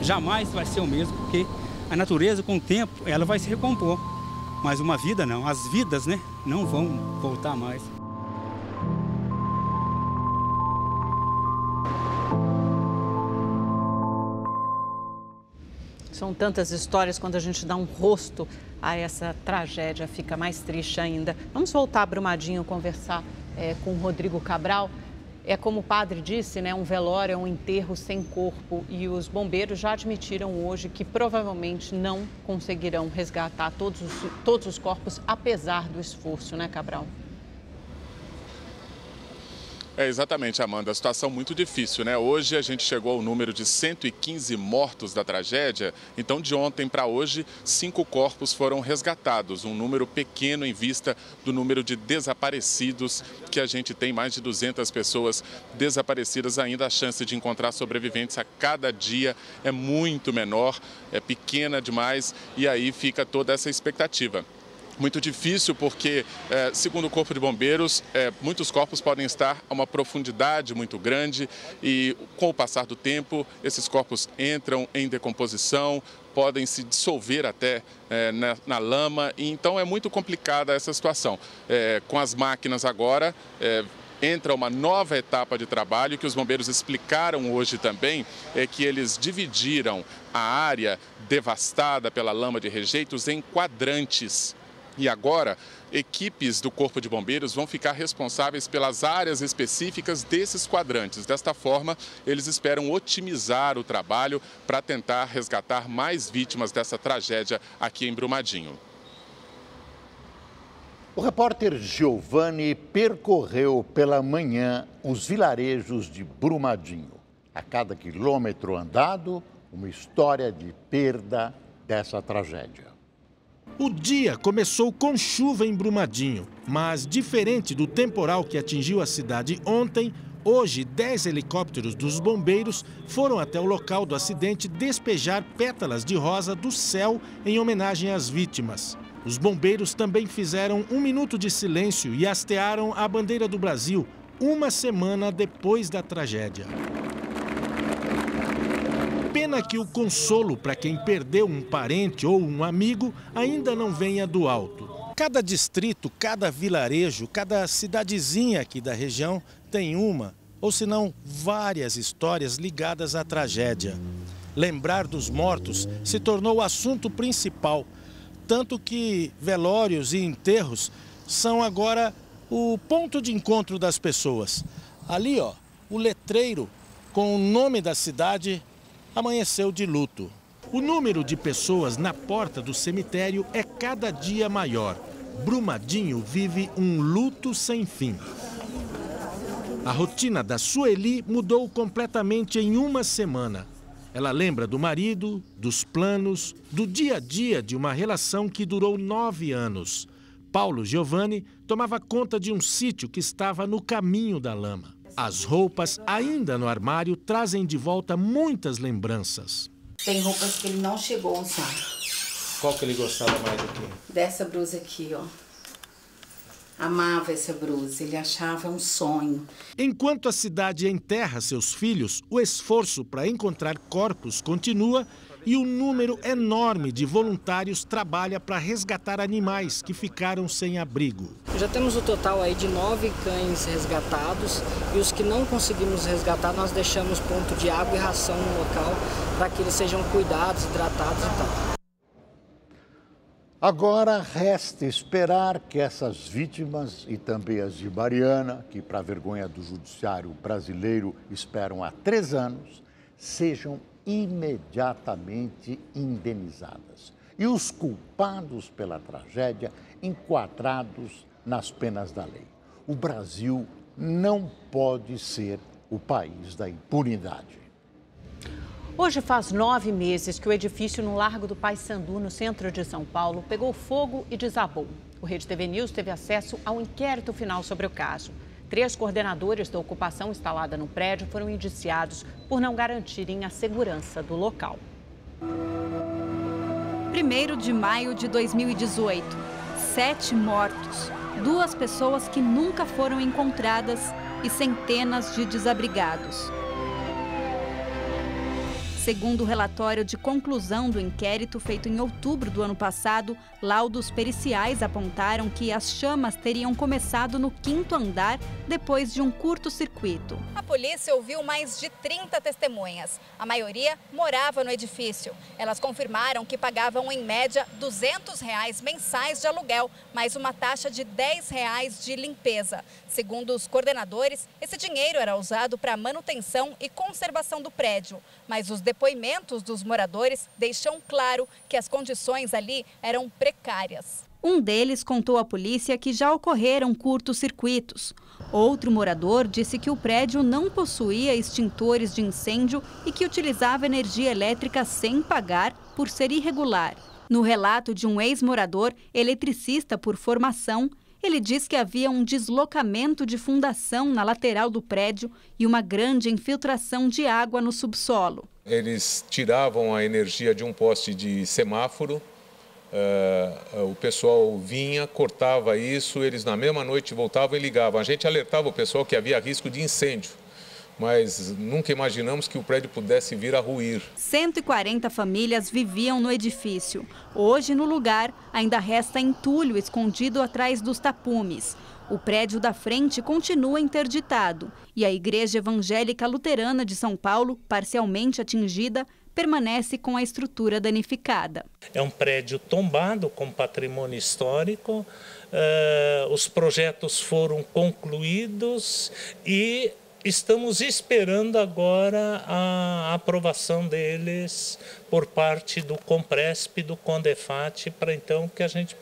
jamais vai ser o mesmo, porque a natureza, com o tempo, ela vai se recompor. Mas uma vida não, as vidas, né, não vão voltar mais. São tantas histórias, quando a gente dá um rosto a essa tragédia, fica mais triste ainda. Vamos voltar a Brumadinho conversar com o Rodrigo Cabral. É como o padre disse, né, um velório é um enterro sem corpo e os bombeiros já admitiram hoje que provavelmente não conseguirão resgatar todos os corpos, apesar do esforço, né, Cabral? É, exatamente, Amanda. A situação muito difícil, né? Hoje a gente chegou ao número de 115 mortos da tragédia. Então, de ontem para hoje, 5 corpos foram resgatados. Um número pequeno em vista do número de desaparecidos, que a gente tem mais de 200 pessoas desaparecidas ainda. A chance de encontrar sobreviventes a cada dia é muito menor, é pequena demais e aí fica toda essa expectativa. Muito difícil porque, segundo o Corpo de Bombeiros, muitos corpos podem estar a uma profundidade muito grande e, com o passar do tempo, esses corpos entram em decomposição, podem se dissolver até na lama, e então é muito complicada essa situação. Com as máquinas agora, entra uma nova etapa de trabalho que os bombeiros explicaram hoje também, é que eles dividiram a área devastada pela lama de rejeitos em quadrantes. E agora, equipes do Corpo de Bombeiros vão ficar responsáveis pelas áreas específicas desses quadrantes. Desta forma, eles esperam otimizar o trabalho para tentar resgatar mais vítimas dessa tragédia aqui em Brumadinho. O repórter Giovanni percorreu pela manhã os vilarejos de Brumadinho. A cada quilômetro andado, uma história de perda dessa tragédia. O dia começou com chuva em Brumadinho, mas diferente do temporal que atingiu a cidade ontem, hoje 10 helicópteros dos bombeiros foram até o local do acidente despejar pétalas de rosa do céu em homenagem às vítimas. Os bombeiros também fizeram 1 minuto de silêncio e hastearam a bandeira do Brasil, uma semana depois da tragédia. Pena que o consolo para quem perdeu um parente ou um amigo ainda não venha do alto. Cada distrito, cada vilarejo, cada cidadezinha aqui da região tem uma, ou se não, várias histórias ligadas à tragédia. Lembrar dos mortos se tornou o assunto principal, tanto que velórios e enterros são agora o ponto de encontro das pessoas. Ali, ó, o letreiro com o nome da cidade amanheceu de luto. O número de pessoas na porta do cemitério é cada dia maior. Brumadinho vive um luto sem fim. A rotina da Sueli mudou completamente em uma semana. Ela lembra do marido, dos planos, do dia a dia de uma relação que durou 9 anos. Paulo Giovanni tomava conta de um sítio que estava no caminho da lama. As roupas, ainda no armário, trazem de volta muitas lembranças. Tem roupas que ele não chegou a usar. Qual que ele gostava mais aqui? Dessa blusa aqui, ó. Amava essa blusa, ele achava um sonho. Enquanto a cidade enterra seus filhos, o esforço para encontrar corpos continua e um número enorme de voluntários trabalha para resgatar animais que ficaram sem abrigo. Já temos o total aí de 9 cães resgatados e os que não conseguimos resgatar, nós deixamos ponto de água e ração no local para que eles sejam cuidados, tratados e tal. Agora resta esperar que essas vítimas e também as de Mariana, que para vergonha do judiciário brasileiro esperam há 3 anos, sejam imediatamente indenizadas. E os culpados pela tragédia enquadrados nas penas da lei. O Brasil não pode ser o país da impunidade. Hoje faz 9 meses que o edifício no Largo do Paissandu, no centro de São Paulo, pegou fogo e desabou. O Rede TV News teve acesso ao inquérito final sobre o caso. 3 coordenadores da ocupação instalada no prédio foram indiciados por não garantirem a segurança do local. 1º de maio de 2018, 7 mortos, 2 pessoas que nunca foram encontradas e centenas de desabrigados. Segundo o relatório de conclusão do inquérito feito em outubro do ano passado, laudos periciais apontaram que as chamas teriam começado no 5º andar depois de um curto-circuito. A polícia ouviu mais de 30 testemunhas. A maioria morava no edifício. Elas confirmaram que pagavam, em média, R$ 200 mensais de aluguel, mais uma taxa de R$ 10 de limpeza. Segundo os coordenadores, esse dinheiro era usado para manutenção e conservação do prédio. Mas os depoimentos dos moradores deixam claro que as condições ali eram precárias. Um deles contou à polícia que já ocorreram curtos-circuitos. Outro morador disse que o prédio não possuía extintores de incêndio e que utilizava energia elétrica sem pagar por ser irregular. No relato de um ex-morador, eletricista por formação, ele diz que havia um deslocamento de fundação na lateral do prédio e uma grande infiltração de água no subsolo. Eles tiravam a energia de um poste de semáforo, o pessoal vinha, cortava isso, eles na mesma noite voltavam e ligavam. A gente alertava o pessoal que havia risco de incêndio, mas nunca imaginamos que o prédio pudesse vir a ruir. 140 famílias viviam no edifício. Hoje, no lugar, ainda resta entulho escondido atrás dos tapumes. O prédio da frente continua interditado e a Igreja Evangélica Luterana de São Paulo, parcialmente atingida, permanece com a estrutura danificada. É um prédio tombado com patrimônio histórico, os projetos foram concluídos e estamos esperando agora a aprovação deles por parte do Compresp e do Condefat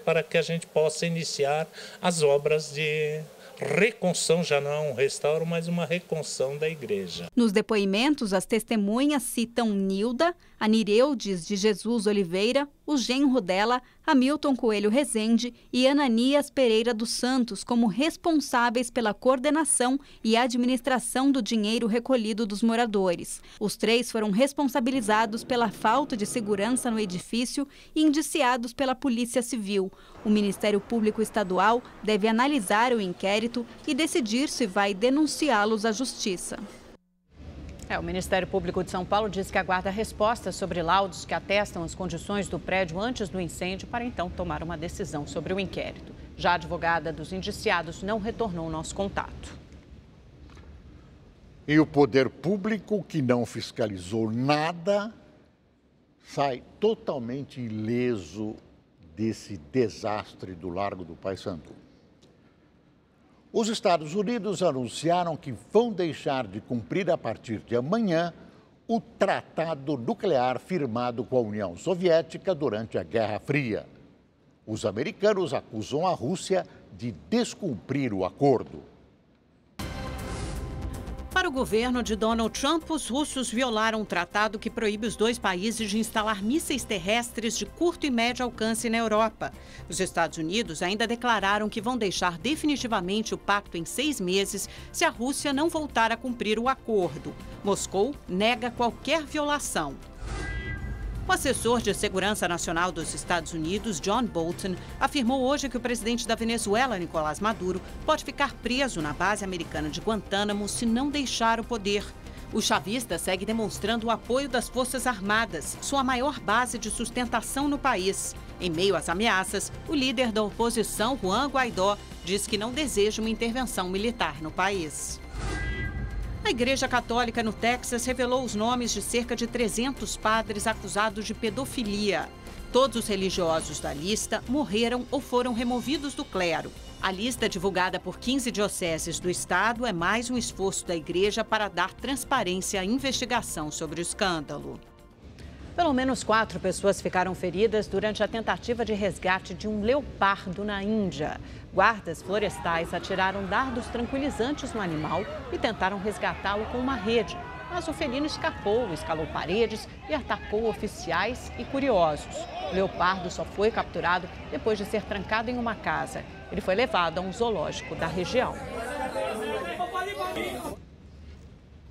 para que a gente possa iniciar as obras de reconstrução, já não é um restauro, mas uma reconstrução da igreja. Nos depoimentos, as testemunhas citam Nilda, a Nireudes de Jesus Oliveira, o genro dela, Hamilton Coelho Rezende e Ananias Pereira dos Santos como responsáveis pela coordenação e administração do dinheiro recolhido dos moradores. Os 3 foram responsabilizados pela falta de segurança no edifício e indiciados pela Polícia Civil. O Ministério Público Estadual deve analisar o inquérito e decidir se vai denunciá-los à Justiça. O Ministério Público de São Paulo diz que aguarda respostas sobre laudos que atestam as condições do prédio antes do incêndio para então tomar uma decisão sobre o inquérito. Já a advogada dos indiciados não retornou o nosso contato. E o poder público, que não fiscalizou nada, sai totalmente ileso desse desastre do Largo do Paissandu. Os Estados Unidos anunciaram que vão deixar de cumprir a partir de amanhã o tratado nuclear firmado com a União Soviética durante a Guerra Fria. Os americanos acusam a Rússia de descumprir o acordo. Para o governo de Donald Trump, os russos violaram um tratado que proíbe os 2 países de instalar mísseis terrestres de curto e médio alcance na Europa. Os Estados Unidos ainda declararam que vão deixar definitivamente o pacto em 6 meses se a Rússia não voltar a cumprir o acordo. Moscou nega qualquer violação. O assessor de Segurança Nacional dos Estados Unidos, John Bolton, afirmou hoje que o presidente da Venezuela, Nicolás Maduro, pode ficar preso na base americana de Guantánamo se não deixar o poder. O chavista segue demonstrando o apoio das Forças Armadas, sua maior base de sustentação no país. Em meio às ameaças, o líder da oposição, Juan Guaidó, diz que não deseja uma intervenção militar no país. A Igreja Católica no Texas revelou os nomes de cerca de 300 padres acusados de pedofilia. Todos os religiosos da lista morreram ou foram removidos do clero. A lista, divulgada por 15 dioceses do estado, é mais um esforço da igreja para dar transparência à investigação sobre o escândalo. Pelo menos 4 pessoas ficaram feridas durante a tentativa de resgate de um leopardo na Índia. Guardas florestais atiraram dardos tranquilizantes no animal e tentaram resgatá-lo com uma rede. Mas o felino escapou, escalou paredes e atacou oficiais e curiosos. O leopardo só foi capturado depois de ser trancado em uma casa. Ele foi levado a um zoológico da região.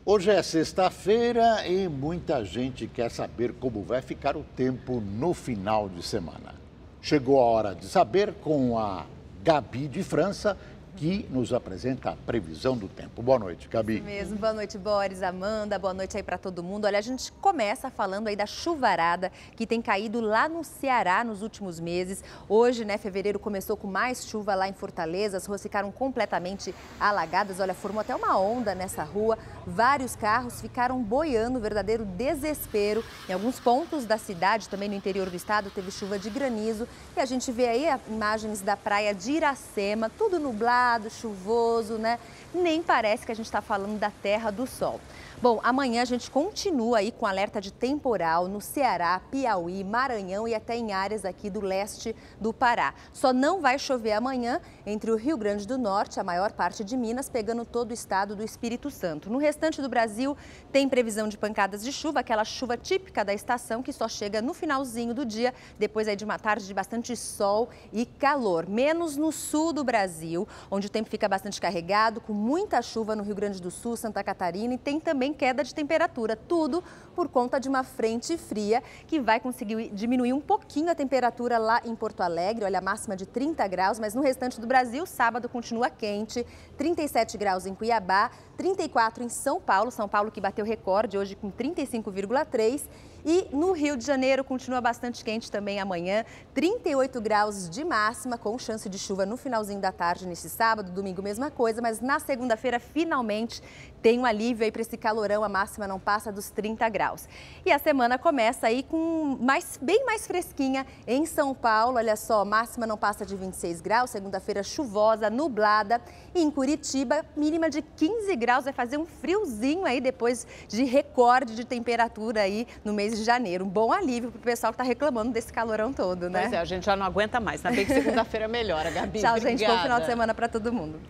Hoje é sexta-feira e muita gente quer saber como vai ficar o tempo no final de semana. Chegou a hora de saber com a Gabi de França, que nos apresenta a previsão do tempo. Boa noite, Gabi. Isso mesmo. Boa noite, Boris, Amanda. Boa noite aí para todo mundo. Olha, a gente começa falando aí da chuvarada que tem caído lá no Ceará nos últimos meses. Hoje, né, fevereiro começou com mais chuva lá em Fortaleza. As ruas ficaram completamente alagadas. Olha, formou até uma onda nessa rua. Vários carros ficaram boiando, verdadeiro desespero. Em alguns pontos da cidade, também no interior do estado, teve chuva de granizo. E a gente vê aí imagens da praia de Iracema, tudo nublado, chuvoso, né? Nem parece que a gente está falando da Terra do Sol. Bom, amanhã a gente continua aí com alerta de temporal no Ceará, Piauí, Maranhão e até em áreas aqui do leste do Pará. Só não vai chover amanhã entre o Rio Grande do Norte, a maior parte de Minas, pegando todo o estado do Espírito Santo. No restante do Brasil, tem previsão de pancadas de chuva, aquela chuva típica da estação que só chega no finalzinho do dia, depois aí de uma tarde de bastante sol e calor. Menos no sul do Brasil, onde o tempo fica bastante carregado, com muita chuva no Rio Grande do Sul, Santa Catarina e tem também queda de temperatura, tudo por conta de uma frente fria que vai conseguir diminuir um pouquinho a temperatura lá em Porto Alegre, olha, a máxima de 30 graus, mas no restante do Brasil, sábado continua quente, 37 graus em Cuiabá, 34 em São Paulo que bateu recorde hoje com 35,3 e no Rio de Janeiro continua bastante quente também amanhã, 38 graus de máxima com chance de chuva no finalzinho da tarde nesse sábado, domingo mesma coisa, mas na segunda-feira finalmente tem um alívio aí para esse calorão, a máxima não passa dos 30 graus. E a semana começa aí com bem mais fresquinha em São Paulo, olha só, máxima não passa de 26 graus, segunda-feira chuvosa, nublada e em Curitiba mínima de 15 graus, vai fazer um friozinho aí depois de recorde de temperatura aí no mês de janeiro. Um bom alívio para o pessoal que está reclamando desse calorão todo, né? Pois é, a gente já não aguenta mais, ainda bem que segunda-feira melhora, Gabi. Tchau, obrigada. gente, bom final de semana para todo mundo.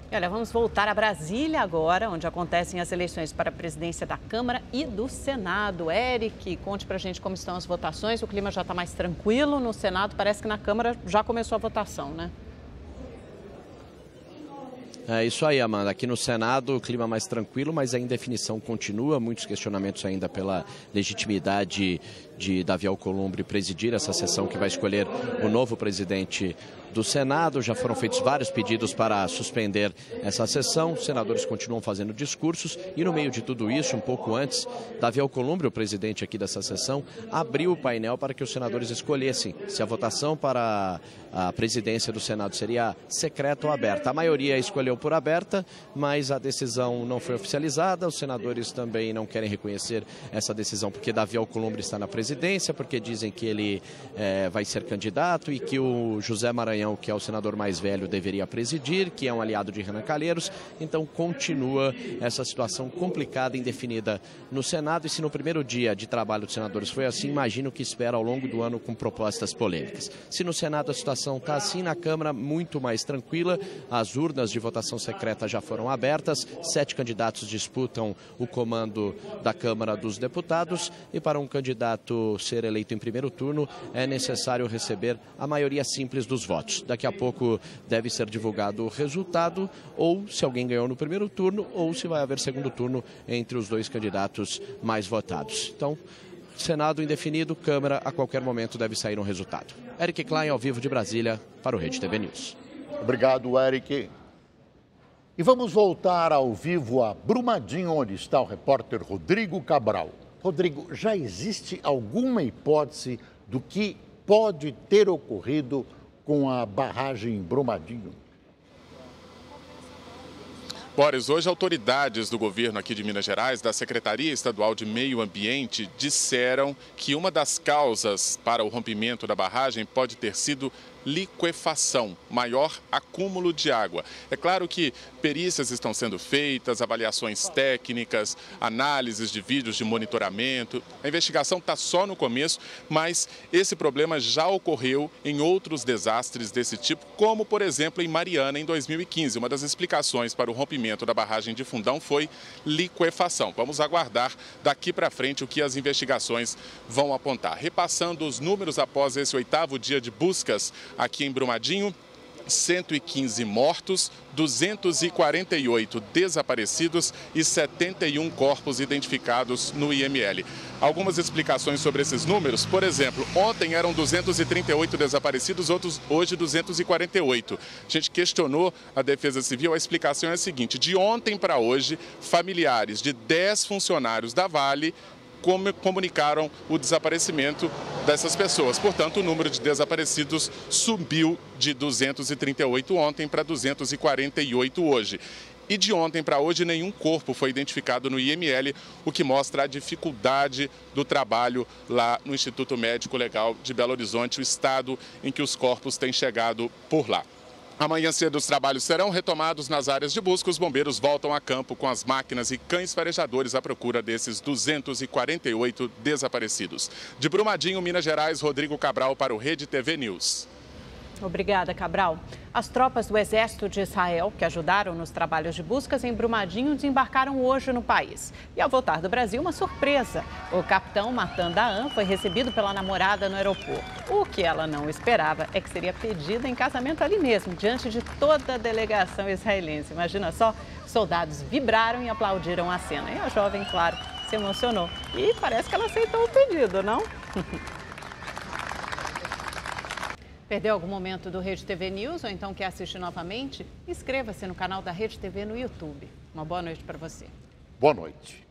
E olha, vamos voltar a Brasília agora, onde acontecem as eleições para a presidência da Câmara e do Senado. Eric, conte pra gente como estão as votações. O clima já está mais tranquilo no Senado, parece que na Câmara já começou a votação, né? É isso aí, Amanda. Aqui no Senado o clima mais tranquilo, mas a indefinição continua. Muitos questionamentos ainda pela legitimidade de Davi Alcolumbre presidir essa sessão que vai escolher o novo presidente do Senado. Já foram feitos vários pedidos para suspender essa sessão. Os senadores continuam fazendo discursos e no meio de tudo isso, um pouco antes, Davi Alcolumbre, o presidente aqui dessa sessão, abriu o painel para que os senadores escolhessem se a votação para a presidência do Senado seria secreta ou aberta. A maioria escolheu por aberta, mas a decisão não foi oficializada. Os senadores também não querem reconhecer essa decisão porque Davi Alcolumbre está na presidência, porque dizem que ele vai ser candidato e que o José Maranhão, que é o senador mais velho, deveria presidir, que é um aliado de Renan Calheiros. Então continua essa situação complicada e indefinida no Senado. E se no primeiro dia de trabalho dos senadores foi assim, imagino que espera ao longo do ano com propostas polêmicas. Se no Senado a situação está assim, na Câmara muito mais tranquila. As urnas de votação secreta já foram abertas. 7 candidatos disputam o comando da Câmara dos Deputados e para um candidato ser eleito em primeiro turno é necessário receber a maioria simples dos votos. Daqui a pouco deve ser divulgado o resultado, ou se alguém ganhou no primeiro turno, ou se vai haver segundo turno entre os 2 candidatos mais votados. Então, Senado indefinido, Câmara a qualquer momento deve sair um resultado. Eric Klein, ao vivo de Brasília, para o Rede TV News. Obrigado, Eric. E vamos voltar ao vivo a Brumadinho, onde está o repórter Rodrigo Cabral. Rodrigo, já existe alguma hipótese do que pode ter ocorrido com a barragem em Brumadinho? Boris, hoje autoridades do governo aqui de Minas Gerais, da Secretaria Estadual de Meio Ambiente, disseram que uma das causas para o rompimento da barragem pode ter sido liquefação, maior acúmulo de água. É claro que perícias estão sendo feitas, avaliações técnicas, análises de vídeos de monitoramento. A investigação está só no começo, mas esse problema já ocorreu em outros desastres desse tipo, como, por exemplo, em Mariana, em 2015. Uma das explicações para o rompimento da barragem de Fundão foi liquefação. Vamos aguardar daqui para frente o que as investigações vão apontar. Repassando os números após esse 8º dia de buscas aqui em Brumadinho, 115 mortos, 248 desaparecidos e 71 corpos identificados no IML. Algumas explicações sobre esses números, por exemplo, ontem eram 238 desaparecidos, hoje 248. A gente questionou a Defesa Civil, a explicação é a seguinte: de ontem para hoje, familiares de 10 funcionários da Vale comunicaram o desaparecimento dessas pessoas. Portanto, o número de desaparecidos subiu de 238 ontem para 248 hoje. E de ontem para hoje, nenhum corpo foi identificado no IML, o que mostra a dificuldade do trabalho lá no Instituto Médico Legal de Belo Horizonte, o estado em que os corpos têm chegado por lá. Amanhã cedo os trabalhos serão retomados nas áreas de busca. Os bombeiros voltam a campo com as máquinas e cães farejadores à procura desses 248 desaparecidos. De Brumadinho, Minas Gerais, Rodrigo Cabral para o Rede TV News. Obrigada, Cabral. As tropas do Exército de Israel, que ajudaram nos trabalhos de buscas em Brumadinho, desembarcaram hoje no país. E ao voltar do Brasil, uma surpresa. O capitão Matan Dahan foi recebido pela namorada no aeroporto. O que ela não esperava é que seria pedida em casamento ali mesmo, diante de toda a delegação israelense. Imagina só, soldados vibraram e aplaudiram a cena. E a jovem, claro, se emocionou. E parece que ela aceitou o pedido, não? Perdeu algum momento do Rede TV News ou então quer assistir novamente? Inscreva-se no canal da Rede TV no YouTube. Uma boa noite para você. Boa noite.